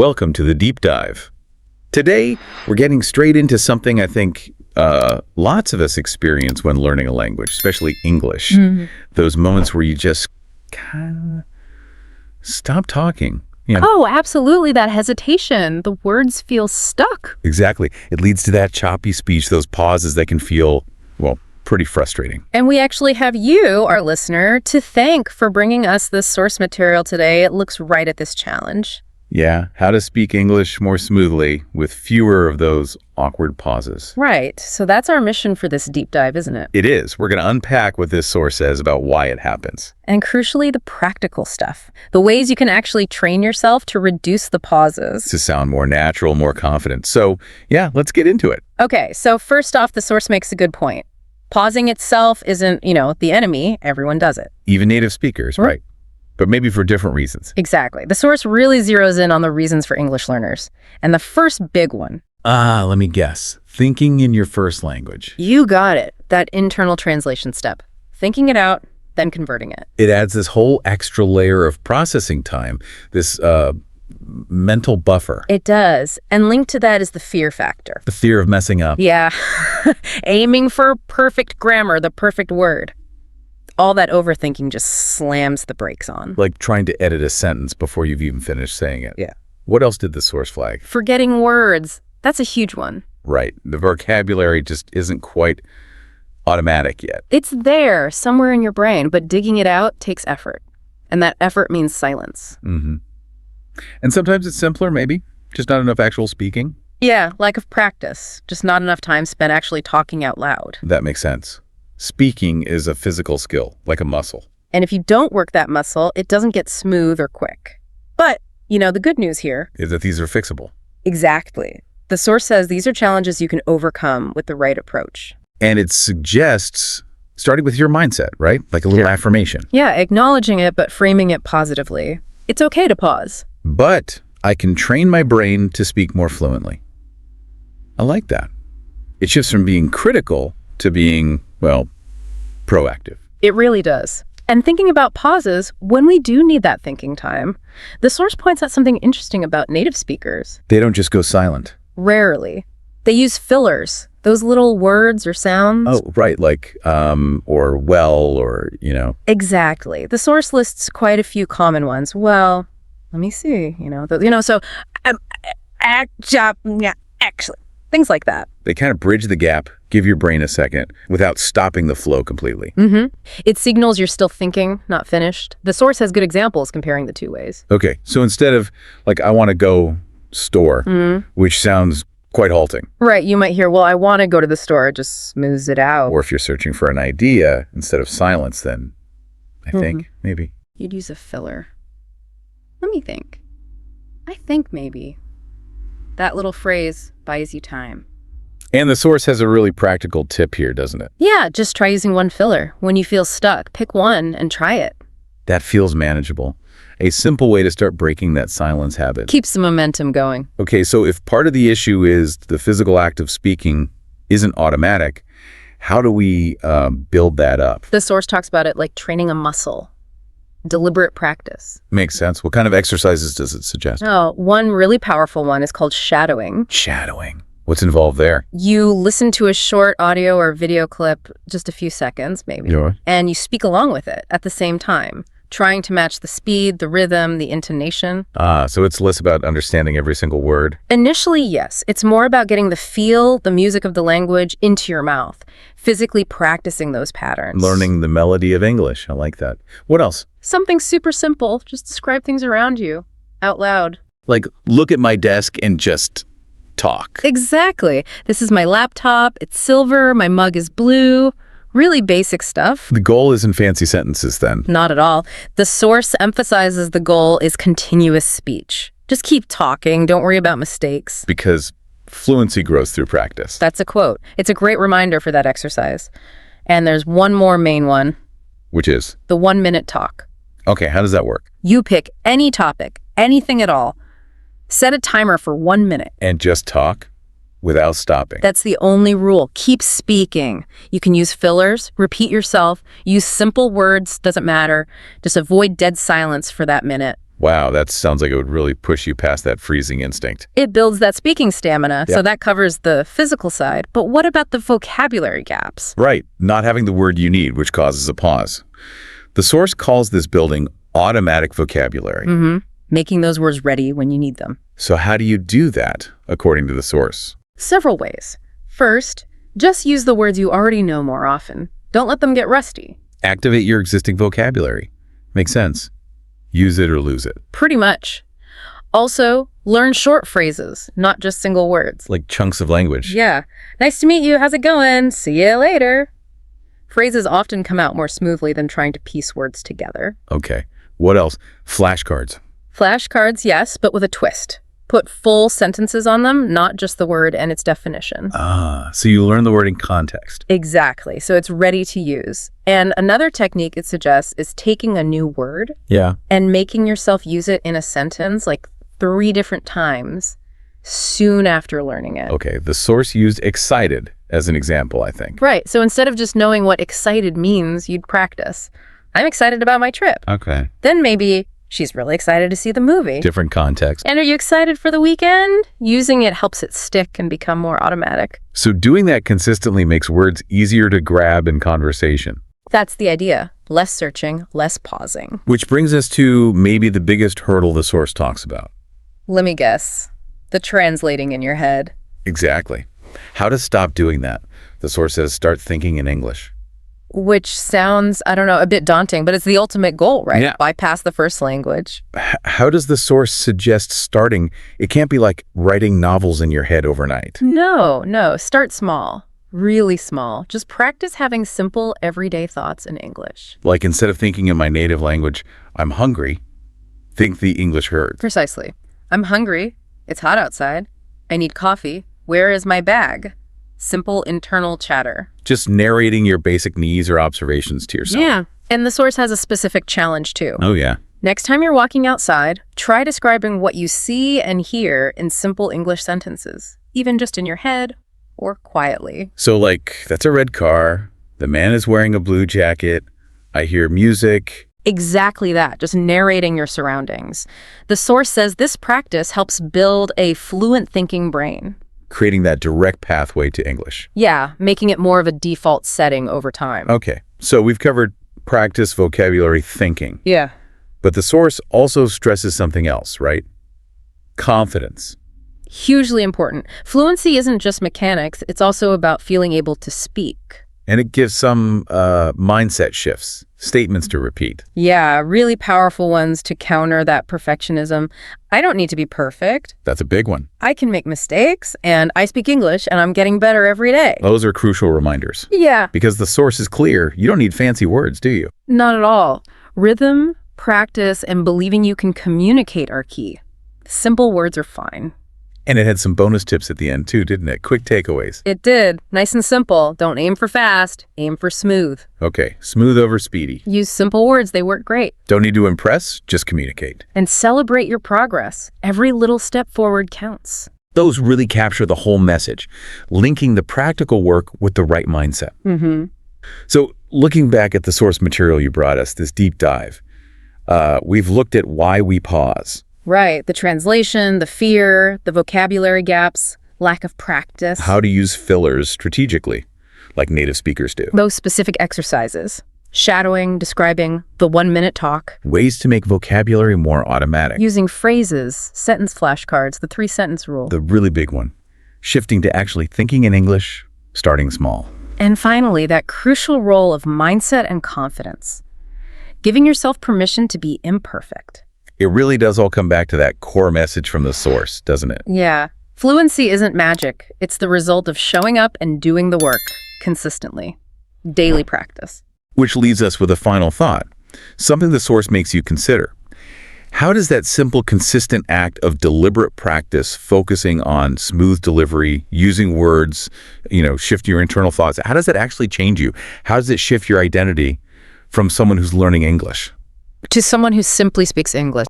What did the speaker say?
Welcome to the Deep Dive. Today, we're getting straight into something I think lots of us experience when learning a language, especially English. Those moments where you just kind of stop talking. You know? Oh, absolutely. That hesitation. The words feel stuck. Exactly. It leads to that choppy speech, those pauses that can feel, well, pretty frustrating. And we actually have you, our listener, to thank for bringing us this source material today. It looks right at this challenge. Yeah, how to speak English more smoothly with fewer of those awkward pauses. Right. So that's our mission for this deep dive, isn't it? It is. We're going to unpack what this source says about why it happens. And crucially, the practical stuff. The ways you can actually train yourself to reduce the pauses. To sound more natural, more confident. So, yeah, let's get into it. Okay, so first off, the source makes a good point. Pausing itself isn't, the enemy. Everyone does it. Even native speakers, right? But maybe for different reasons. Exactly. The source really zeroes in on the reasons for English learners. And the first big one. Let me guess. Thinking in your first language. You got it. That internal translation step. Thinking it out, then converting it. It adds this whole extra layer of processing time, this mental buffer. It does. And linked to that is the fear factor. The fear of messing up. Yeah. Aiming for perfect grammar, the perfect word. All that overthinking just slams the brakes on. Like trying to edit a sentence before you've even finished saying it. Yeah. What else did the source flag? Forgetting words. That's a huge one. Right. The vocabulary just isn't quite automatic yet. It's there somewhere in your brain, but digging it out takes effort. And that effort means silence. And sometimes it's simpler, maybe. Just not enough actual speaking. Yeah, lack of practice. Just not enough time spent actually talking out loud. That makes sense. Speaking is a physical skill, like a muscle. And if you don't work that muscle, it doesn't get smooth or quick. But, the good news here Is that these are fixable. Exactly. The source says these are challenges you can overcome with the right approach. And it suggests starting with your mindset, right? Like a little affirmation. Yeah, acknowledging it, but framing it positively. It's okay to pause. But I can train my brain to speak more fluently. I like that. It shifts from being critical to being, proactive. It really does. And thinking about pauses, when we do need that thinking time, the source points out something interesting about native speakers. They don't just go silent. Rarely. They use fillers, those little words or sounds. Oh, right, like, or well, or, Exactly. The source lists quite a few common ones. Well, let me see, actually, things like that. They kind of bridge the gap, give your brain a second, without stopping the flow completely. It signals you're still thinking, not finished. The source has good examples comparing the two ways. Okay, so instead of, I want to go store, which sounds quite halting. Right, you might hear, well, I want to go to the store, it just smooths it out. Or if you're searching for an idea, instead of silence, then I think, maybe. You'd use a filler. Let me think. I think maybe. That little phrase buys you time. And the source has a really practical tip here, doesn't it? Yeah, just try using one filler. When you feel stuck, pick one and try it. That feels manageable. A simple way to start breaking that silence habit. Keeps the momentum going. Okay, so if part of the issue is the physical act of speaking isn't automatic, how do we build that up? The source talks about it like training a muscle. Deliberate practice. Makes sense. What kind of exercises does it suggest? Oh, one really powerful one is called shadowing. Shadowing. What's involved there? You listen to a short audio or video clip, just a few seconds maybe, and you speak along with it at the same time, trying to match the speed, the rhythm, the intonation. So it's less about understanding every single word? Initially, yes. It's more about getting the feel, the music of the language into your mouth, physically practicing those patterns. Learning the melody of English. I like that. What else? Something super simple. Just describe things around you out loud. Like, look at my desk and just talk. Exactly. This is my laptop. It's silver. My mug is blue. Really basic stuff. The goal isn't fancy sentences then? Not at all. The source emphasizes the goal is continuous speech. Just keep talking. Don't worry about mistakes. Because fluency grows through practice. That's a quote. It's a great reminder for that exercise. And there's one more main one. Which is? The 1-minute talk. Okay, how does that work? You pick any topic, anything at all. Set a timer for 1 minute. And just talk without stopping. That's the only rule. Keep speaking. You can use fillers, repeat yourself, use simple words, doesn't matter. Just avoid dead silence for that minute. Wow, that sounds like it would really push you past that freezing instinct. It builds that speaking stamina, Yeah. so that covers the physical side. But what about the vocabulary gaps? Right, not having the word you need, which causes a pause. The source calls this building automatic vocabulary. Making those words ready when you need them. So how do you do that, according to the source? Several ways. First, just use the words you already know more often. Don't let them get rusty. Activate your existing vocabulary. Makes sense. Use it or lose it. Pretty much. Also, learn short phrases, not just single words. Like chunks of language. Yeah. Nice to meet you. How's it going? See you later. Phrases often come out more smoothly than trying to piece words together. Okay. What else? Flashcards. Flashcards, yes, but with a twist. Put full sentences on them, not just the word and its definition. So you learn the word in context. Exactly. So it's ready to use. And another technique it suggests is taking a new word Yeah. and making yourself use it in a sentence like 3 different times soon after learning it. Okay. The source used excited as an example, I think. Right. So instead of just knowing what excited means, you'd practice. I'm excited about my trip. Okay. Then maybe she's really excited to see the movie. Different context. And are you excited for the weekend? Using it helps it stick and become more automatic. So doing that consistently makes words easier to grab in conversation. That's the idea. Less searching, less pausing. Which brings us to maybe the biggest hurdle the source talks about. Let me guess. The translating in your head. Exactly. How to stop doing that? The source says start thinking in English. Which sounds, I don't know, a bit daunting, but it's the ultimate goal, right? Yeah. Bypass the first language. How does the source suggest starting? It can't be like writing novels in your head overnight. No. Start small. Really small. Just practice having simple, everyday thoughts in English. Like instead of thinking in my native language, I'm hungry, think the English word. Precisely. I'm hungry. It's hot outside. I need coffee. Where is my bag? Simple internal chatter. Just narrating your basic needs or observations to yourself. Yeah. And the source has a specific challenge too. Oh, yeah. Next time you're walking outside, try describing what you see and hear in simple English sentences, even just in your head or quietly. So like, that's a red car. The man is wearing a blue jacket. I hear music. Exactly that, just narrating your surroundings. The source says this practice helps build a fluent thinking brain. Creating that direct pathway to English. Yeah, making it more of a default setting over time. Okay, so we've covered practice, vocabulary, thinking. Yeah. But the source also stresses something else, right? Confidence. Hugely important. Fluency isn't just mechanics, it's also about feeling able to speak. And it gives some mindset shifts, statements to repeat. Yeah, really powerful ones to counter that perfectionism. I don't need to be perfect. That's a big one. I can make mistakes, and I speak English, and I'm getting better every day. Those are crucial reminders. Yeah. Because the source is clear. You don't need fancy words, do you? Not at all. Rhythm, practice, and believing you can communicate are key. Simple words are fine. And it had some bonus tips at the end too, didn't it? Quick takeaways. It did. Nice and simple. Don't aim for fast. Aim for smooth. Okay, smooth over speedy. Use simple words. They work great. Don't need to impress, just communicate. And celebrate your progress. Every little step forward counts. Those really capture the whole message, linking the practical work with the right mindset. So looking back at the source material you brought us, this deep dive, we've looked at why we pause. Right. The translation, the fear, the vocabulary gaps, lack of practice. How to use fillers strategically, like native speakers do. Those specific exercises. Shadowing, describing, the 1-minute talk. Ways to make vocabulary more automatic. Using phrases, sentence flashcards, the 3-sentence rule. The really big one. Shifting to actually thinking in English, starting small. And finally, that crucial role of mindset and confidence. Giving yourself permission to be imperfect. It really does all come back to that core message from the source, doesn't it? Yeah. Fluency isn't magic. It's the result of showing up and doing the work consistently. Daily practice. Which leads us with a final thought, something the source makes you consider. How does that simple, consistent act of deliberate practice, focusing on smooth delivery, using words, shift your internal thoughts, how does that actually change you? How does it shift your identity from someone who's learning English? To someone who simply speaks English.